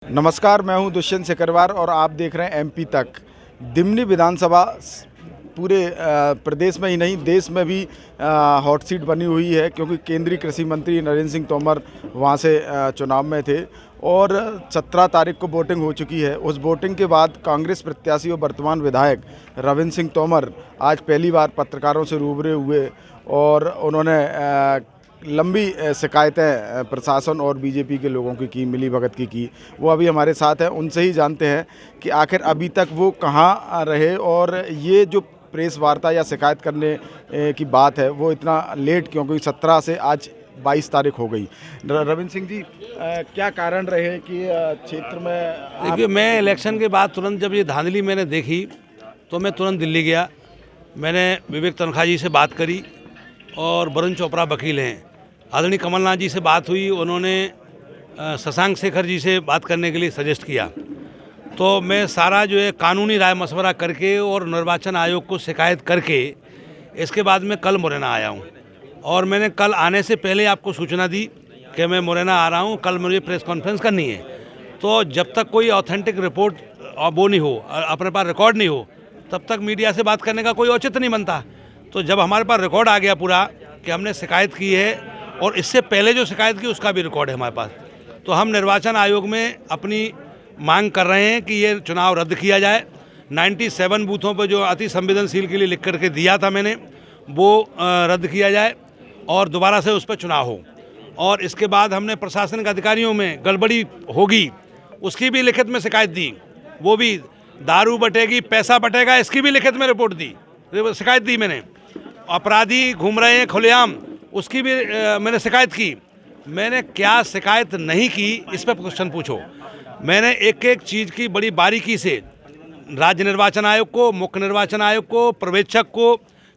नमस्कार, मैं हूं दुष्यंत सिकरवार और आप देख रहे हैं एमपी तक। दिमनी विधानसभा पूरे प्रदेश में ही नहीं देश में भी हॉट सीट बनी हुई है, क्योंकि केंद्रीय कृषि मंत्री नरेंद्र सिंह तोमर वहां से चुनाव में थे और 17 तारीख को वोटिंग हो चुकी है। उस वोटिंग के बाद कांग्रेस प्रत्याशी और वर्तमान विधायक रविंद्र सिंह तोमर आज पहली बार पत्रकारों से रूबरू हुए और उन्होंने लंबी शिकायतें प्रशासन और बीजेपी के लोगों की मिलीभगत की। वो अभी हमारे साथ हैं, उनसे ही जानते हैं कि आखिर अभी तक वो कहाँ रहे और ये जो प्रेस वार्ता या शिकायत करने की बात है वो इतना लेट क्यों, क्योंकि 17 से आज 22 तारीख हो गई। रविंद्र सिंह जी, क्या कारण रहे कि क्षेत्र में देखिए, मैं इलेक्शन के बाद तुरंत जब ये धांधली मैंने देखी तो मैं तुरंत दिल्ली गया। मैंने विवेक तनखा जी से बात करी और वरुण चोपड़ा वकील हैं, आदरणीय कमलनाथ जी से बात हुई। उन्होंने शशांक शेखर जी से बात करने के लिए सजेस्ट किया। तो मैं सारा जो है कानूनी राय मशवरा करके और निर्वाचन आयोग को शिकायत करके इसके बाद मैं कल मुरैना आया हूँ। और मैंने कल आने से पहले आपको सूचना दी कि मैं मुरैना आ रहा हूँ, कल मुझे प्रेस कॉन्फ्रेंस करनी है। तो जब तक कोई ऑथेंटिक रिपोर्ट वो नहीं हो, अपने पास रिकॉर्ड नहीं हो, तब तक मीडिया से बात करने का कोई औचित्य नहीं बनता। तो जब हमारे पास रिकॉर्ड आ गया पूरा कि हमने शिकायत की है और इससे पहले जो शिकायत की उसका भी रिकॉर्ड है हमारे पास, तो हम निर्वाचन आयोग में अपनी मांग कर रहे हैं कि ये चुनाव रद्द किया जाए। 97 बूथों पर जो अति संवेदनशील के लिए लिख करके दिया था मैंने, वो रद्द किया जाए और दोबारा से उस पर चुनाव हो। और इसके बाद हमने प्रशासनिक अधिकारियों में गड़बड़ी होगी उसकी भी लिखित में शिकायत दी, वो भी दारू बटेगी पैसा बटेगा इसकी भी लिखित में रिपोर्ट दी, शिकायत दी मैंने। अपराधी घूम रहे हैं खुलेआम उसकी भी मैंने शिकायत की। मैंने क्या शिकायत नहीं की इस पर क्वेश्चन पूछो। मैंने एक एक चीज़ की बड़ी बारीकी से राज्य निर्वाचन आयोग को, मुख्य निर्वाचन आयोग को, पर्यवेक्षक को,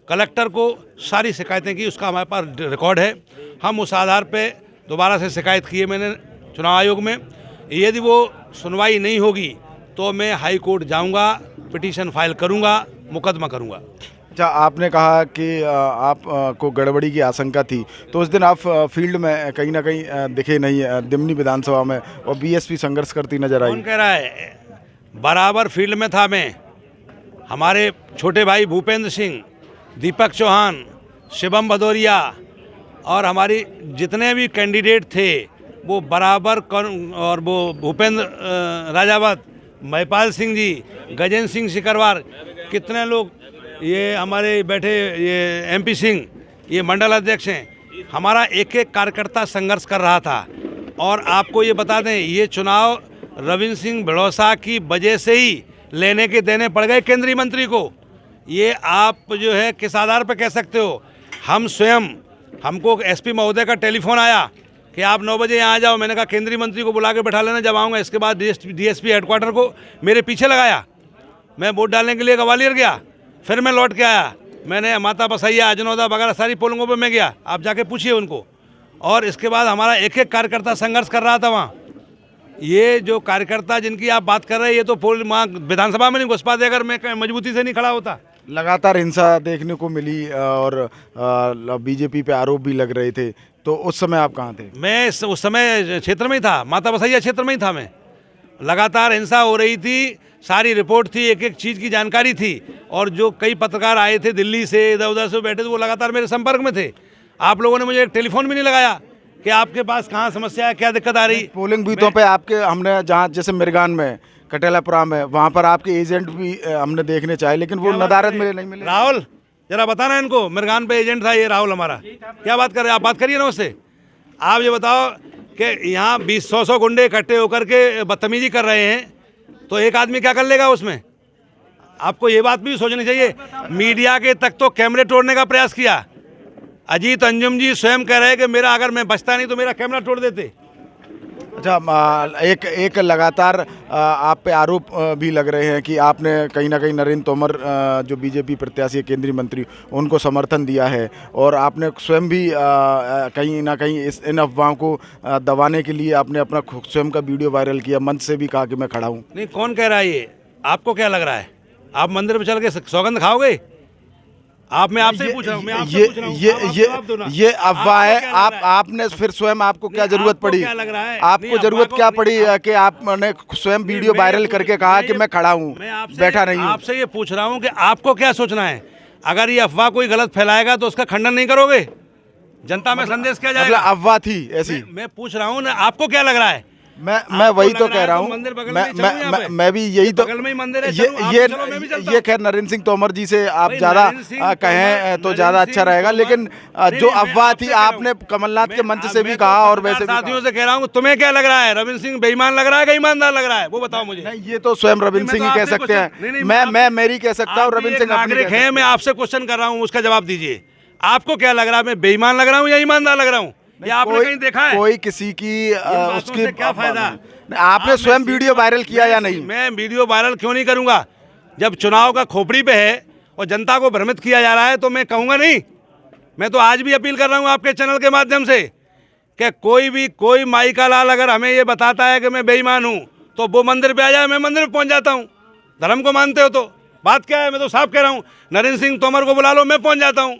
कलेक्टर को सारी शिकायतें की, उसका हमारे पास रिकॉर्ड है। हम उस आधार पे दोबारा से शिकायत की है मैंने चुनाव आयोग में। यदि वो सुनवाई नहीं होगी तो मैं हाई कोर्ट जाऊँगा, पिटीशन फाइल करूँगा, मुकदमा करूँगा। अच्छा, आपने कहा कि आप को गड़बड़ी की आशंका थी, तो उस दिन आप फील्ड में कहीं ना कहीं दिखे नहीं दिमनी विधानसभा में और बीएसपी संघर्ष करती नजर आई। कौन कह रहा है? बराबर फील्ड में था मैं। हमारे छोटे भाई भूपेंद्र सिंह, दीपक चौहान, शिवम भदौरिया और हमारी जितने भी कैंडिडेट थे वो बराबर और वो भूपेंद्र राजावत, महिपाल सिंह जी, गजेंद्र सिंह सिकरवार, कितने लोग, ये हमारे बैठे ये एमपी सिंह, ये मंडल अध्यक्ष हैं। हमारा एक एक कार्यकर्ता संघर्ष कर रहा था। और आपको ये बता दें, ये चुनाव रविंद्र सिंह भड़ौसा की वजह से ही लेने के देने पड़ गए केंद्रीय मंत्री को। ये आप जो है किस आधार पर कह सकते हो? हम स्वयं, हमको एसपी महोदय का टेलीफोन आया कि आप 9 बजे यहाँ आ जाओ। मैंने कहा केंद्रीय मंत्री को बुला के बैठा लेना जब आऊँगा। इसके बाद डीएसपी हेडक्वार्टर को मेरे पीछे लगाया। मैं वोट डालने के लिए ग्वालियर गया, फिर मैं लौट के आया। मैंने माता बसैया, अजनौदा वगैरह सारी पोलिंगों पे मैं गया, आप जाके पूछिए उनको। और इसके बाद हमारा एक एक कार्यकर्ता संघर्ष कर रहा था वहाँ। ये जो कार्यकर्ता जिनकी आप बात कर रहे हैं, ये तो वहाँ विधानसभा में नहीं घुस पाते अगर मैं मजबूती से नहीं खड़ा होता। लगातार हिंसा देखने को मिली और बीजेपी पे आरोप भी लग रहे थे, तो उस समय आप कहाँ थे? मैं उस समय क्षेत्र में ही था, माता बसैया क्षेत्र में ही था मैं। लगातार हिंसा हो रही थी, सारी रिपोर्ट थी, एक एक चीज़ की जानकारी थी। और जो कई पत्रकार आए थे दिल्ली से, इधर उधर से बैठे थे, वो लगातार मेरे संपर्क में थे। आप लोगों ने मुझे एक टेलीफोन भी नहीं लगाया कि आपके पास कहाँ समस्या है, क्या दिक्कत आ रही। पोलिंग बूथों पे आपके हमने जहाँ जैसे मिर्गान में, कटेलापुरा में, वहाँ पर आपके एजेंट भी हमने देखने चाहे, लेकिन वो नदारद मिले नहीं मिले। राहुल, जरा बताना इनको, मिर्गान पे एजेंट था ये राहुल हमारा। क्या बात कर रहे हैं आप? बात करिए ना उससे। आप ये बताओ कि यहाँ 20-100 गुंडे इकट्ठे होकर के बदतमीजी कर रहे हैं, तो एक आदमी क्या कर लेगा उसमें? आपको ये बात भी सोचनी चाहिए। मीडिया के तक तो कैमरे तोड़ने का प्रयास किया। अजीत अंजुम जी स्वयं कह रहे हैं कि मेरा, अगर मैं बचता नहीं तो मेरा कैमरा तोड़ देते। अच्छा, एक लगातार आप पे आरोप भी लग रहे हैं कि आपने कहीं ना कहीं नरेंद्र तोमर जो बीजेपी प्रत्याशी है, केंद्रीय मंत्री, उनको समर्थन दिया है और आपने स्वयं भी कहीं ना कहीं इन अफवाहों को दबाने के लिए आपने अपना स्वयं का वीडियो वायरल किया, मंच से भी कहा कि मैं खड़ा हूँ। नहीं, कौन कह रहा है ये? आपको क्या लग रहा है? आप मंदिर पर चल के सौगंध खाओगे? आप मैं आपसे ही पूछ रहा हूँ, मैं आपसे ये पूछ रहा हूँ, ये आप ये जवाब दो ना। ये अफवाह आपको है। क्या लग आप रहा है? आपने फिर स्वयं आपको क्या नहीं, जरूरत आपको पड़ी? क्या लग रहा है? आपको नहीं, जरूरत अफवाह क्या को- पड़ी नहीं, कि आपने स्वयं नहीं, वीडियो मैं वायरल पूछ- करके कहा कि ये- मैं खड़ा हूँ, मैं आपसे बैठा नहीं हूँ? आपसे ये पूछ रहा हूँ कि आपको क्या सोचना है? अगर ये अफवाह कोई गलत फैलाएगा तो उसका खंडन नहीं करोगे? जनता में संदेश क्या मतलब जाएगा? अफवाह थी ऐसी? मैं पूछ रहा हूँ ना, आपको क्या लग रहा है? मैं आपको वही लग तो रहा कह है रहा तो हूँ। मंदिर बगल में ही चलूं यहाँ पे? मैं भी यही तो बगल में ही मंदिर है, ये चलूं, आप भी चलो, मैं भी चलता ये हूं। खैर नरेंद्र सिंह तोमर जी से आप भाई, ज़्यादा नरेंद्र सिंह कहें तोमर- तो ज़्यादा नरेंद्र अच्छा सिंह रहेगा, तोमर- लेकिन नहीं, जो नहीं, मैं अफवाह आपसे थी कह रहा आपने हूं। कमलनाथ के मंच से भी मैं कहा तो और वैसे पत्रकार भी साथियों कहा। से कह रहा हूँ, तुम्हें क्या लग रहा है? रविंद्र सिंह बेईमान लग रहा है कि ईमानदार लग रहा है? वो बताओ मुझे। नहीं, ये तो स्वयं रविंद्र मैं सिंह तो ही कह आपसे सकते क्वेश्चन- नहीं, हैं। नहीं, मैं मेरी कह सकता हूँ, आप भी रविंद्र एक सिंह अपनी नागरिक कह हैं, सकते मैं हैं। आपसे क्वेश्चन कर रहा हूँ, उसका जवाब दीजिए। आपको क्या लग रहा है? मैं बेईमान लग रहा हूँ या ईमानदार लग रहा हूँ? या आपने कहीं देखा है? कोई किसी की इन बातों उसकी से क्या फायदा? आपने स्वयं वीडियो वायरल किया या नहीं? मैं वीडियो वायरल क्यों नहीं करूंगा? जब चुनाव का खोपड़ी पे है और जनता को भ्रमित किया जा रहा है तो मैं कहूंगा नहीं। मैं तो आज भी अपील कर रहा हूं आपके चैनल के माध्यम से कि कोई माई का लाल अगर हमें ये बताता है कि मैं बेईमान हूं तो वो मंदिर पे आ जाए, मैं मंदिर पे पहुंच जाता हूं। धर्म को मानते हो तो बात क्या है? मैं तो साफ कह रहा हूं, नरेंद्र सिंह तोमर को बुला लो, मैं पहुंच जाता हूं।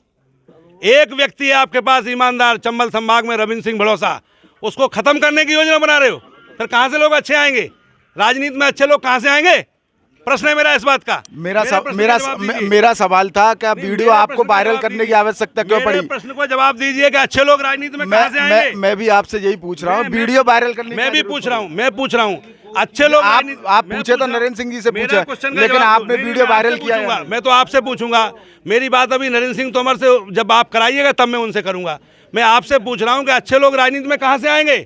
एक व्यक्ति है आपके पास ईमानदार, चंबल संभाग में रविंद्र सिंह भड़ोसा, उसको खत्म करने की योजना बना रहे हो। फिर कहां से लोग अच्छे आएंगे? राजनीति में अच्छे लोग कहां से आएंगे? प्रश्न है मेरा इस बात का। मेरा सवाल था कि वीडियो आपको वायरल करने की आवश्यकता क्यों पड़ी? प्रश्न को जवाब दीजिए कि अच्छे लोग राजनीति में कहां से आएंगे? मैं भी आपसे यही पूछ रहा हूँ, वीडियो वायरल करने मैं भी पूछ रहा हूँ अच्छे लोग आप पूछे तो नरेंद्र सिंह जी से पूछे, लेकिन आपने वीडियो वायरल किया। मैं तो आपसे पूछूंगा। मेरी बात अभी नरेंद्र सिंह तोमर से जब आप कराइएगा तब मैं उनसे करूंगा। मैं आपसे पूछ रहा हूं कि अच्छे लोग राजनीति में कहां से आएंगे?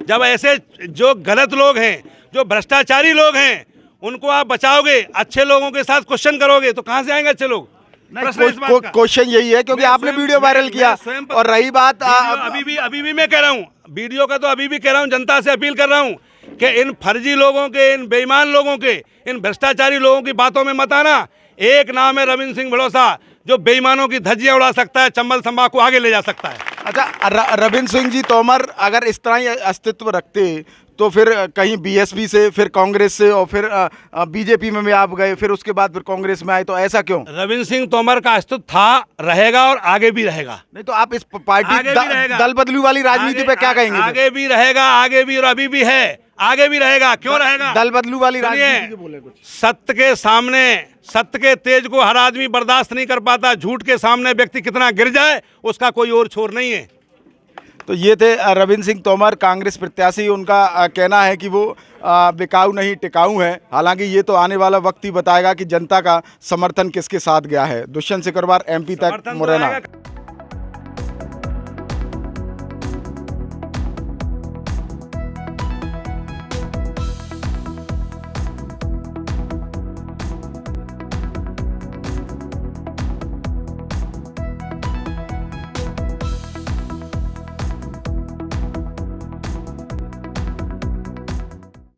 जब ऐसे जो गलत लोग हैं, जो भ्रष्टाचारी लोग हैं, उनको आप बचाओगे, अच्छे लोगों के साथ क्वेश्चन करोगे तो कहां से आएंगे अच्छे लोग? क्वेश्चन यही है क्योंकि आपने वीडियो वायरल किया। और रही बात अभी भी मैं कह रहा हूँ, वीडियो का तो अभी भी कह रहा हूँ, जनता से अपील कर रहा हूँ कि इन फर्जी लोगों के, इन बेईमान लोगों के, इन भ्रष्टाचारी लोगों की बातों में मत आना। एक नाम है रविंद्र सिंह भड़ोसा, जो बेईमानों की धज्जियां उड़ा सकता है, चंबल संभाग को आगे ले जा सकता है। अच्छा, रविंद्र सिंह जी तोमर अगर इस तरह ही अस्तित्व रखते तो फिर कहीं बीएसपी से, फिर कांग्रेस से और फिर बीजेपी में भी आप गए, फिर उसके बाद फिर कांग्रेस में आए, तो ऐसा क्यों? रविंद्र सिंह तोमर का अस्तित्व था, रहेगा और आगे भी रहेगा। नहीं तो आप इस पार्टी दल बदलू वाली राजनीति पे क्या कहेंगे? आगे भी रहेगा, आगे भी, और अभी भी है, आगे भी रहेगा। क्यों रहेगा? दल बदलू वाली राजनीति बोले कुछ। सत्य के सामने, सत्य के तेज को हर आदमी बर्दाश्त नहीं कर पाता। झूठ के सामने व्यक्ति कितना गिर जाए उसका कोई और छोर नहीं है। तो ये थे रविंद्र सिंह तोमर, कांग्रेस प्रत्याशी। उनका कहना है कि वो बिकाऊ नहीं टिकाऊ है। हालांकि ये तो आने वाला वक्त ही बताएगा कि जनता का समर्थन किसके साथ गया है। दुष्यंत सिकरवार, MP तक, मुरैना।